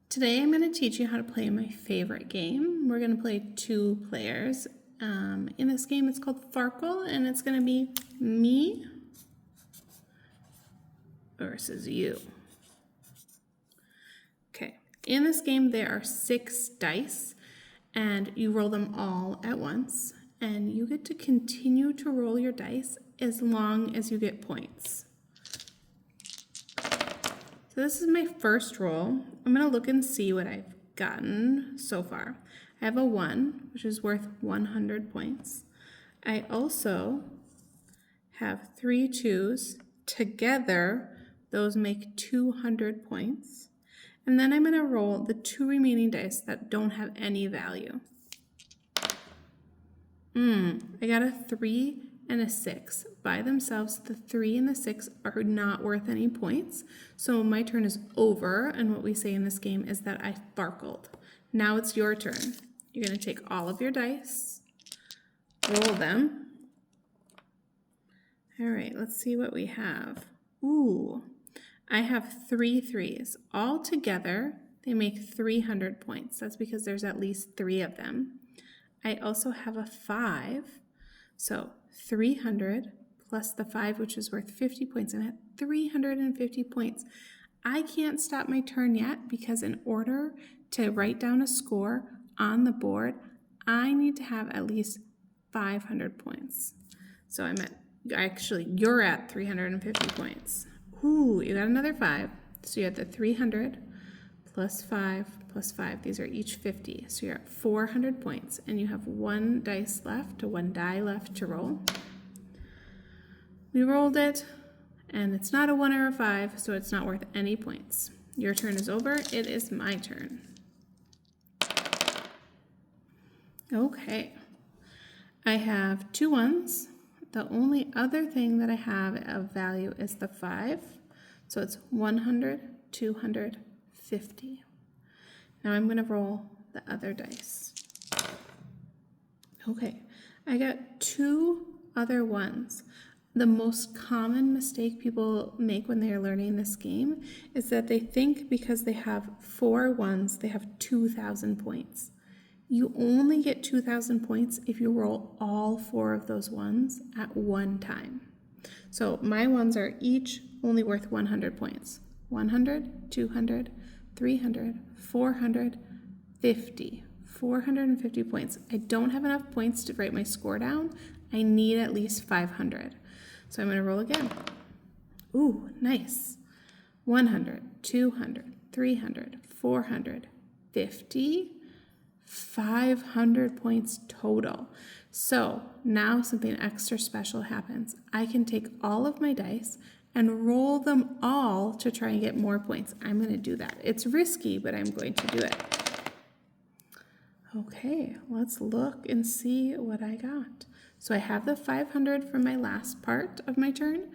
Today I'm going to teach you how to play my favorite game. We're going to play 2 players. In this game it's called Farkle, and it's going to be me versus you. Okay, in this game there are 6 dice, and you roll them all at once, and you get to continue to roll your dice as long as you get points. So this is my first roll. I'm going to look and see what I've gotten so far. I have a 1, which is worth 100 points. I also have 3 2s. Together, those make 200 points. And then I'm going to roll the 2 remaining dice that don't have any value. I got a 3 and a 6. By themselves, the 3 and the 6 are not worth any points. So my turn is over, and what we say in this game is that I farkled. Now it's your turn. You're going to take all of your dice, roll them. All right, let's see what we have. Ooh, I have 3 3s. All together, they make 300 points. That's because there's at least 3 of them. I also have a 5. So 300 plus the 5, which is worth 50 points, and I have 350 points. I can't stop my turn yet because in order to write down a score on the board, I need to have at least 500 points. So you're at 350 points. Ooh, you got another 5. So you have the 300 plus 5 plus 5. These are each 50. So you're at 400 points, and you have 1 die left to roll. We rolled it, and it's not a 1 or a 5, so it's not worth any points. Your turn is over. It is my turn. Okay. I have 2 1s. The only other thing that I have of value is the 5. So it's 100, 200, 50. Now I'm going to roll the other dice. Okay, I got 2 other 1s. The most common mistake people make when they are learning this game is that they think because they have 4 1s, they have 2,000 points. You only get 2,000 points if you roll all 4 of those 1s at one time. So my 1s are each only worth 100 points. 100, 200, 300, 400, 50. 450 points. I don't have enough points to write my score down. I need at least 500. So I'm going to roll again. Ooh, nice. 100, 200, 300, 400, 50, 500 points total. So now something extra special happens. I can take all of my dice and roll them all to try and get more points. I'm going to do that. It's risky, but I'm going to do it. Okay, let's look and see what I got. So I have the 500 from my last part of my turn.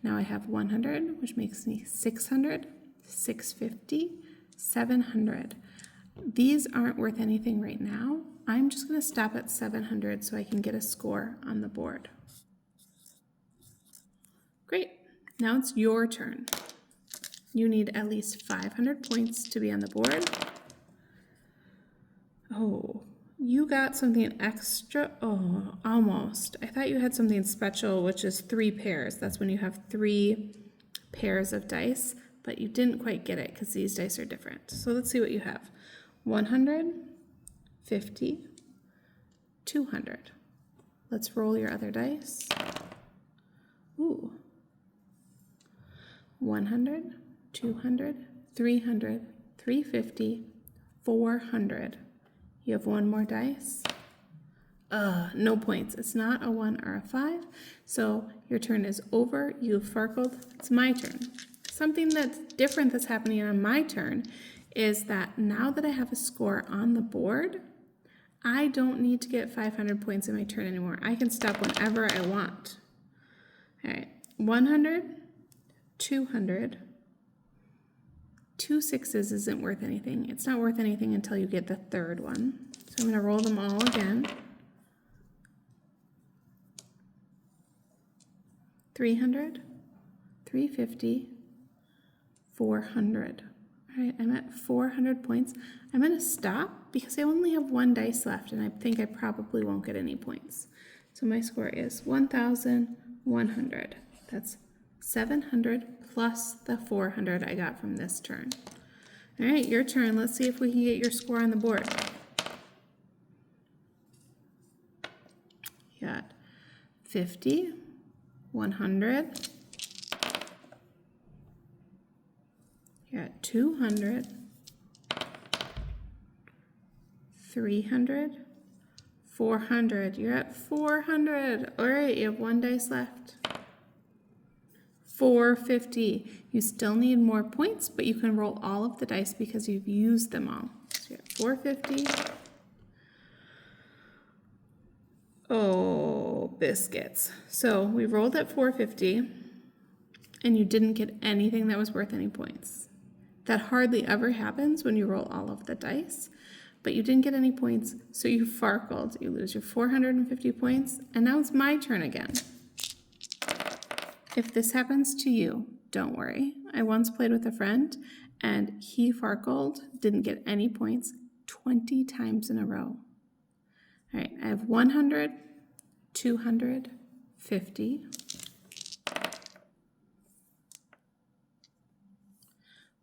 Now I have 100, which makes me 600, 650, 700. These aren't worth anything right now. I'm just going to stop at 700 so I can get a score on the board. Great. Now it's your turn. You need at least 500 points to be on the board. Oh, you got something extra. Oh, almost. I thought you had something special, which is 3 pairs. That's when you have 3 pairs of dice, but you didn't quite get it because these dice are different. So let's see what you have. 100, 50, 200. Let's roll your other dice. Ooh. 100, 200, 300, 350, 400. You have 1 more dice. No points. It's not a 1 or a 5. So your turn is over. You've farkled. It's my turn. Something that's different that's happening on my turn is that now that I have a score on the board, I don't need to get 500 points in my turn anymore. I can stop whenever I want. All right, 100, 200, 2 6s isn't worth anything. It's not worth anything until you get the 3rd one. So I'm going to roll them all again. 300, 350, 400. All right, I'm at 400 points. I'm going to stop because I only have one dice left and I think I probably won't get any points. So my score is 1,100. That's 700 plus the 400 I got from this turn. All right, your turn. Let's see if we can get your score on the board. You got 50, 100, you're at 200, 300, 400. You're at 400. All right, you have one dice left. 450. You still need more points, but you can roll all of the dice because you've used them all. So you're at 450. Oh, biscuits. So we rolled at 450 and you didn't get anything that was worth any points. That hardly ever happens when you roll all of the dice, but you didn't get any points, so you farkled. You lose your 450 points, and now it's my turn again. If this happens to you, don't worry. I once played with a friend, and he farkled, didn't get any points 20 times in a row. All right, I have 100, 200, 50.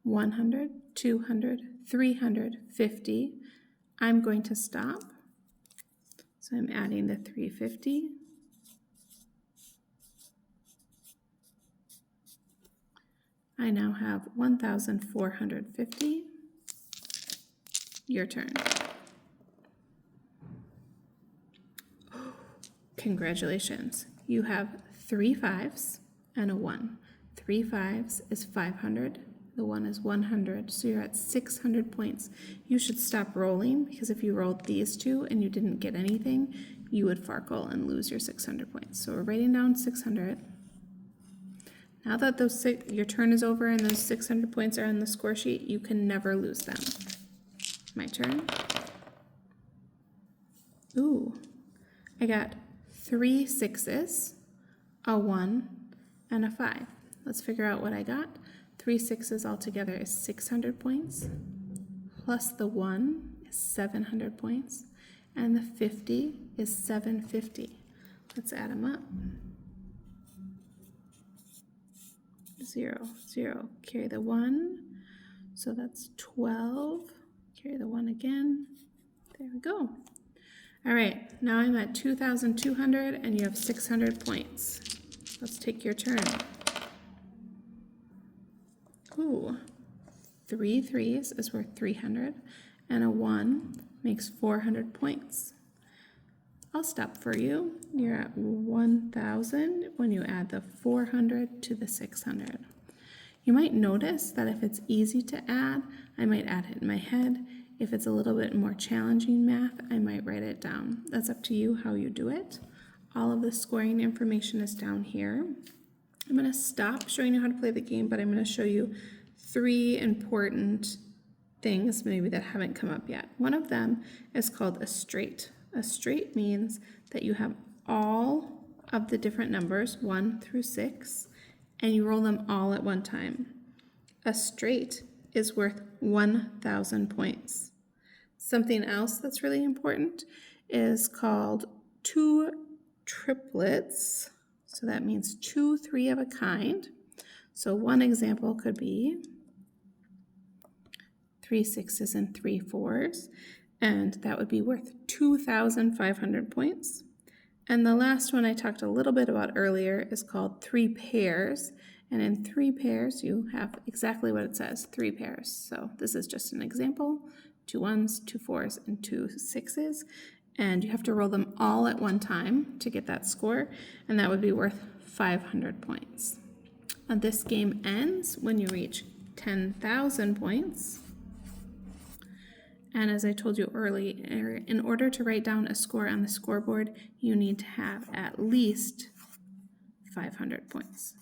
100, 200, 350. I'm going to stop. So I'm adding the 350. I now have 1,450. Your turn. Congratulations. You have 3 5s and a 1. 3 5s is 500. The 1 is 100, so you're at 600 points. You should stop rolling because if you rolled these two and you didn't get anything, you would farkle and lose your 600 points. So we're writing down 600. Now that your turn is over and those 600 points are on the score sheet, you can never lose them. My turn. Ooh, I got 3 6s, a 1, and a 5. Let's figure out what I got. 3 6s altogether is 600 points, plus the 1 is 700 points, and the 50 is 750. Let's add them up. 0, 0, carry the 1, so that's 12, carry the 1 again, there we go. All right, now I'm at 2,200 and you have 600 points. Let's take your turn. Ooh, 3 3s is worth 300, and a 1 makes 400 points. I'll stop for you. You're at 1,000 when you add the 400 to the 600. You might notice that if it's easy to add, I might add it in my head. If it's a little bit more challenging math, I might write it down. That's up to you how you do it. All of the scoring information is down here. I'm going to stop showing you how to play the game, but I'm going to show you 3 important things maybe that haven't come up yet. One of them is called a straight. A straight means that you have all of the different numbers, 1 through 6, and you roll them all at one time. A straight is worth 1,000 points. Something else that's really important is called 2 triplets. So that means 2 3 of a kind. So one example could be 3 6s and 3 4s, and that would be worth 2,500 points. And the last one I talked a little bit about earlier is called 3 pairs, and in 3 pairs you have exactly what it says, 3 pairs. So this is just an example, 2 1s, 2 4s, and 2 6s, and you have to roll them all at one time to get that score, and that would be worth 500 points. And this game ends when you reach 10,000 points. And as I told you earlier, in order to write down a score on the scoreboard, you need to have at least 500 points.